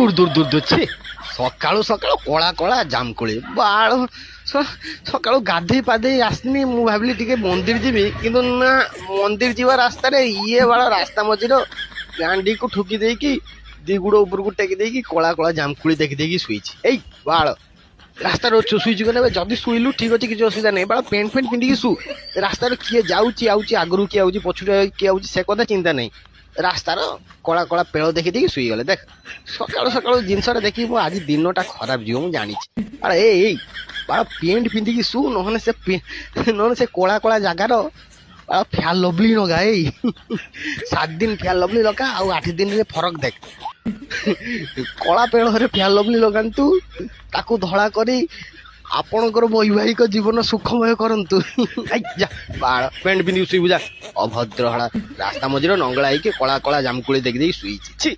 দূর দূর দূর দূর ছি সকাଳୁ ସକାଳୁ କଳା କଳା ଜାମକୁଳି ବାଳ ସକାଳୁ ଗାଧେଇ ପାଧେଇ ଆସିନି ମୁଁ ଭାବିଲି ଟିକେ ମନ୍ଦିର ଯିବି କିନ୍ତୁ ନା ମନ୍ଦିର ଯିବା ରାସ୍ତାରେ ଇଏ ବାଳ ରାସ୍ତା ମଝିର ଗାଣ୍ଡିକୁ ଠୁକି ଦେଇକି ଦି ଗୁଡ଼ ଉପରକୁ ଟେକି ଦେଇକି କଳା କଳା ଜାମକୁଳି ଦେଖି ଦେଇକି ଶୋଇଛି ଏଇ ବାଳ ରାସ୍ତାରେ ଶୋଇଛୁ କି ନେବେ ଯଦି ଶୋଇଲୁ ଠିକ ଅଛି କିଛି ଅସୁବିଧା ନାହିଁ ବାଳ ପ୍ୟାଣ୍ଟ ଫ୍ୟାଣ୍ଟ ପିନ୍ଧିକି ଶୁ ରାସ୍ତାରେ କିଏ ଯାଉଛି ଆଉଛି ଆଗରୁ କିଏ ଆଉଛି ପଛରୁ କିଏ ଆଉଛି ସେ କଥା ଚିନ୍ତା ନାହିଁ ରାସ୍ତାର କଳା କଳା ପେଳ ଦେଖି ଦେଇକି ଶୋଇଗଲେ ଦେଖ ସକାଳୁ ସକାଳୁ ଜିନିଷଟା ଦେଖିକି ମୋ ଆଜି ଦିନଟା ଖରାପ ଯିବ ମୁଁ ଜାଣିଛି ଆରେ ଏଇ ବାଳ ପ୍ୟାଣ୍ଟ ପିନ୍ଧିକି ଶୁ ନହେଲେ ସେ କଳା କଳା ଜାଗାର ବାଳ ଫ୍ୟାନ୍ ଲଭଲି ଲଗା ଏଇ 7 ଦିନ ଫ୍ୟାନ୍ ଲଭଲି ଲଗା ଆଉ 8 ଦିନରେ ଫରକ ଦେଖ କଳା ପେଳରେ ଫ୍ୟାନ୍ ଲଭଲି ଲଗାନ୍ତୁ ତାକୁ ଧଳା କରି ଆପଣଙ୍କର ବୈବାହିକ ଜୀବନ ସୁଖମୟ କରନ୍ତୁ ବାଳ ପ୍ୟାଣ୍ଟ ପିନ୍ଧିକି ଶୋଇବୁ ଯା ଅଭଦ୍ର ହଳା ରାସ୍ତା ମଝିରେ ନଙ୍ଗଳା ହେଇକି କଳା କଳା ଜାମକୁଳି ଦେଖି ଦେଇକି ଶୋଇଛି ଛି